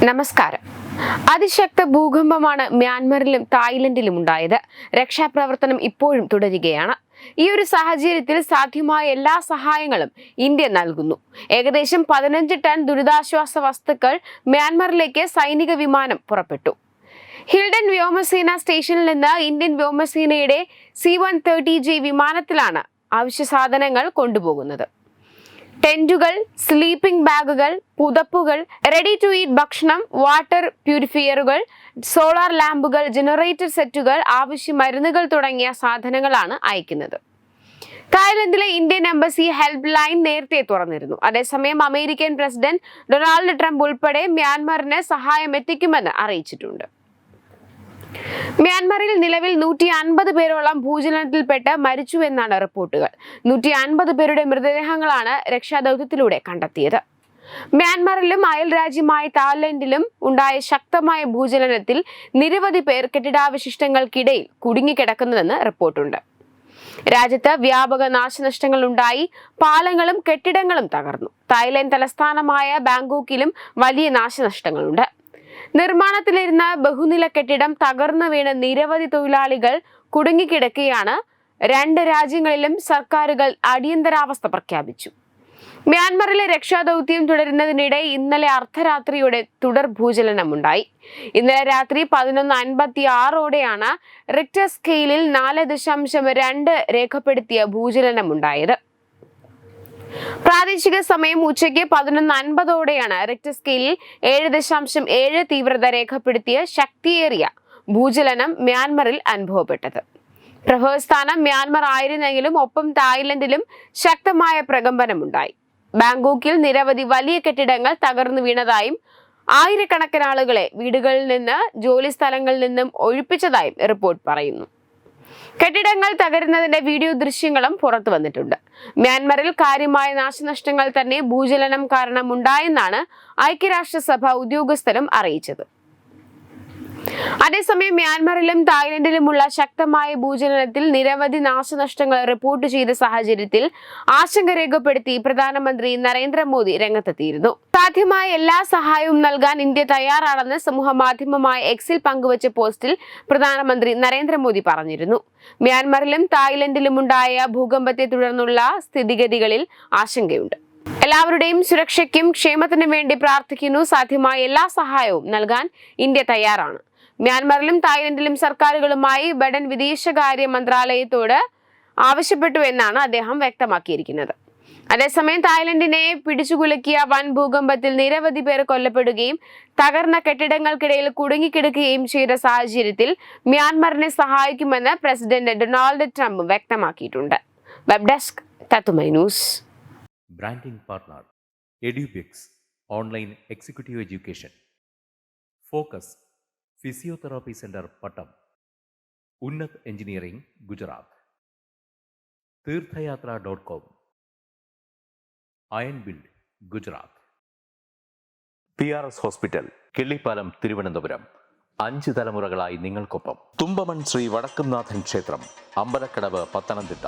നമസ്കാരം. അതിശക്ത ഭൂകമ്പമാണ് മ്യാൻമറിലും തായ്ലൻഡിലും ഉണ്ടായത്. രക്ഷാപ്രവർത്തനം ഇപ്പോഴും തുടരുകയാണ്. ഈ ഒരു സാഹചര്യത്തിൽ സാധ്യമായ എല്ലാ സഹായങ്ങളും ഇന്ത്യ നൽകുന്നു. ഏകദേശം 15 ടൺ ദുരിതാശ്വാസ വസ്തുക്കൾ മ്യാൻമറിലേക്ക് സൈനിക വിമാനം പുറപ്പെട്ടു. ഹിൽഡൻ വ്യോമസേന സ്റ്റേഷനിൽ നിന്ന് ഇന്ത്യൻ വ്യോമസേനയുടെ C-130J വിമാനത്തിലാണ് അവശ്യ സാധനങ്ങൾ കൊണ്ടുപോകുന്നത്. ടെന്റുകൾ, സ്ലീപ്പിംഗ് ബാഗുകൾ, പുതപ്പുകൾ, റെഡി ടു ഈറ്റ് ഭക്ഷണം, വാട്ടർ പ്യൂരിഫയറുകൾ, സോളാർ ലാമ്പുകൾ, ജനറേറ്റർ സെറ്റുകൾ, ആവശ്യ മരുന്നുകൾ തുടങ്ങിയ സാധനങ്ങളാണ് അയക്കുന്നത്. തായ്ലൻഡിലെ ഇന്ത്യൻ എംബസി ഹെൽപ്പ് ലൈൻ നേരത്തെ തുറന്നിരുന്നു. അതേസമയം അമേരിക്കൻ പ്രസിഡന്റ് ഡൊണാൾഡ് ട്രംപ് ഉൾപ്പെടെ മ്യാൻമറിന് സഹായം എത്തിക്കുമെന്ന് അറിയിച്ചിട്ടുണ്ട്. മ്യാൻമറിൽ നിലവിൽ 150 പേരോളം ഭൂചലനത്തിൽപ്പെട്ട് മരിച്ചു എന്നാണ് റിപ്പോർട്ടുകൾ. 150 പേരുടെ മൃതദേഹങ്ങളാണ് രക്ഷാദൌത്യത്തിലൂടെ കണ്ടെത്തിയത്. മ്യാൻമറിലും അയൽ രാജ്യമായ തായ്ലൻഡിലും ഉണ്ടായ ശക്തമായ ഭൂചലനത്തിൽ നിരവധി പേർ കെട്ടിടാവശിഷ്ടങ്ങൾക്കിടയിൽ കുടുങ്ങിക്കിടക്കുന്നതെന്ന് റിപ്പോർട്ടുണ്ട്. രാജ്യത്ത് വ്യാപക നാശനഷ്ടങ്ങൾ ഉണ്ടായി. പാലങ്ങളും കെട്ടിടങ്ങളും തകർന്നു. തായ്ലൻഡ് തലസ്ഥാനമായ ബാങ്കോക്കിലും വലിയ നാശനഷ്ടങ്ങളുണ്ട്. നിർമ്മാണത്തിലിരുന്ന ബഹുനില കെട്ടിടം തകർന്നു വീണ് നിരവധി തൊഴിലാളികൾ കുടുങ്ങിക്കിടക്കുകയാണ്. 2 രാജ്യങ്ങളിലും സർക്കാരുകൾ അടിയന്തരാവസ്ഥ പ്രഖ്യാപിച്ചു. മ്യാൻമറിലെ രക്ഷാദൌത്യം തുടരുന്നതിനിടെ ഇന്നലെ അർദ്ധരാത്രിയോടെ തുടർ ഭൂചലനമുണ്ടായി. ഇന്നലെ രാത്രി 11:56ഓടെയാണ് റിക്ടർ സ്കെയിലിൽ 4.2 രേഖപ്പെടുത്തിയ ഭൂചലനമുണ്ടായത്. പ്രാദേശിക സമയം ഉച്ചയ്ക്ക് 11:50ഓടെയാണ് റിക്ടർ സ്കെയിലിൽ 7.7 തീവ്രത രേഖപ്പെടുത്തിയ ശക്തിയേറിയ ഭൂചലനം മ്യാൻമറിൽ അനുഭവപ്പെട്ടത്. പ്രഭവസ്ഥാനം മ്യാൻമർ ആയിരുന്നെങ്കിലും ഒപ്പം തായ്ലൻഡിലും ശക്തമായ പ്രകമ്പനമുണ്ടായി. ബാങ്കോക്കിൽ നിരവധി വലിയ കെട്ടിടങ്ങൾ തകർന്നു വീണതായും ആയിരക്കണക്കിന് ആളുകളെ വീടുകളിൽ നിന്ന് ജോലി സ്ഥലങ്ങളിൽ നിന്നും ഒഴിപ്പിച്ചതായും റിപ്പോർട്ട് പറയുന്നു. കെട്ടിടങ്ങൾ തകരുന്നതിന്റെ വീഡിയോ ദൃശ്യങ്ങളും പുറത്തു വന്നിട്ടുണ്ട്. മ്യാൻമറിൽ കാര്യമായ നാശനഷ്ടങ്ങൾ തന്നെ ഭൂചലനം കാരണം ഉണ്ടായെന്നാണ് ഐക്യരാഷ്ട്രസഭ ഉദ്യോഗസ്ഥരും അറിയിച്ചത്. അതേസമയം മ്യാൻമറിലും തായ്ലൻഡിലുമുള്ള ശക്തമായ ഭൂചലനത്തിൽ നിരവധി നാശനഷ്ടങ്ങൾ റിപ്പോർട്ട് ചെയ്ത സാഹചര്യത്തിൽ ആശങ്ക രേഖപ്പെടുത്തി പ്രധാനമന്ത്രി നരേന്ദ്രമോദി രംഗത്തെത്തിയിരുന്നു. സാധ്യമായ എല്ലാ സഹായവും നൽകാൻ ഇന്ത്യ തയ്യാറാണെന്ന് സമൂഹ മാധ്യമമായ എക്സിൽ പങ്കുവച്ച പോസ്റ്റിൽ പ്രധാനമന്ത്രി നരേന്ദ്രമോദി പറഞ്ഞിരുന്നു. മ്യാൻമറിലും തായ്ലൻഡിലുമുണ്ടായ ഭൂകമ്പത്തെ തുടർന്നുള്ള സ്ഥിതിഗതികളിൽ ആശങ്കയുണ്ട്. എല്ലാവരുടെയും സുരക്ഷയ്ക്കും ക്ഷേമത്തിനും വേണ്ടി പ്രാർത്ഥിക്കുന്നു. സാധ്യമായ എല്ലാ സഹായവും നൽകാൻ ഇന്ത്യ തയ്യാറാണ്. മ്യാൻമറിലും തായ്ലൻഡിലും സർക്കാരുകളുമായി ബഡൻ വിദേശകാര്യ മന്ത്രാലയത്തോട് ആവശ്യപ്പെട്ടു എന്നാണ് അദ്ദേഹം വ്യക്തമാക്കിയിരിക്കുന്നത്. അതേസമയം തായ്ലൻഡിനെ പിടിച്ചുകുലുക്കിയ വൻ ഭൂകമ്പത്തിൽ നിരവധി പേർ കൊല്ലപ്പെടുകയും തകർന്ന കെട്ടിടങ്ങൾക്കിടയിൽ കുടുങ്ങിക്കിടക്കുകയും ചെയ്ത സാഹചര്യത്തിൽ മ്യാൻമറിനെ സഹായിക്കുമെന്ന് പ്രസിഡന്റ് ഡൊണാൾഡ് ട്രംപ് വ്യക്തമാക്കിയിട്ടുണ്ട്. വെബ് ഡെസ്ക് തത്തുമൈ news. Branding partner Edubix online executive education. Focus physiotherapy centre Pattom. Unnat engineering Gujarat. തീർത്ഥയാത്ര.com. Iron build Gujarat. PRS hospital Killipalam Thiruvananthapuram. 5 തലമുറകളായി നിങ്ങൾക്കൊപ്പം. തുമ്പമൺ ശ്രീ വടക്കുംനാഥൻ ക്ഷേത്രം അമ്പലക്കടവ് പത്തനംതിട്ട.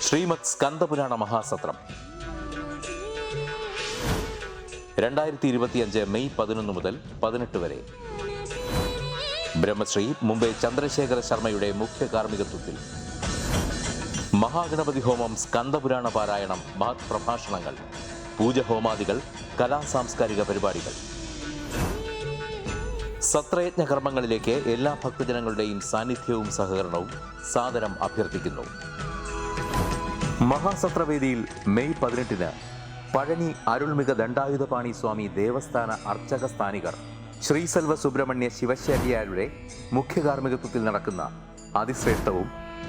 ശ്രീമദ് സ്കന്ദപുരാണ മഹാസത്രം 2025 മെയ് 11 മുതൽ 18 വരെ. ബ്രഹ്മശ്രീ മുംബൈ ചന്ദ്രശേഖര ശർമ്മയുടെ മുഖ്യ കാർമ്മികത്വത്തിൽ മഹാഗണപതി ഹോമം, സ്കന്ദപുരാണ പാരായണം, മഹത് പ്രഭാഷണങ്ങൾ, പൂജഹോമാദികൾ, കലാസാംസ്കാരിക പരിപാടികൾ. സത്രയജ്ഞ കർമ്മങ്ങളിലേക്ക് എല്ലാ ഭക്തജനങ്ങളുടെയും സാന്നിധ്യവും സഹകരണവും സാദരം അഭ്യർത്ഥിക്കുന്നു. മഹാസത്രവേദിയിൽ മെയ് 18 പഴനി അരുൾമിക ദണ്ഡായുധപാണി സ്വാമി ദേവസ്ഥാന അർച്ചക സ്ഥാനികർ ശ്രീസെൽവ സുബ്രഹ്മണ്യ ശിവശാരിയാരുടെ മുഖ്യ കാർമ്മികത്വത്തിൽ നടക്കുന്ന അതിശ്രേഷ്ഠവും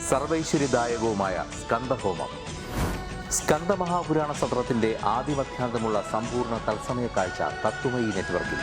സർവൈശ്വര്യദായകവുമായ സ്കന്ദഹോമം. സ്കന്ദമഹാപുരാണ സത്രത്തിന്റെ ആദിമധ്യാന്തമുള്ള സമ്പൂർണ്ണ തത്സമയ കാഴ്ച തത്വമയി നെറ്റ്വർക്കിൽ.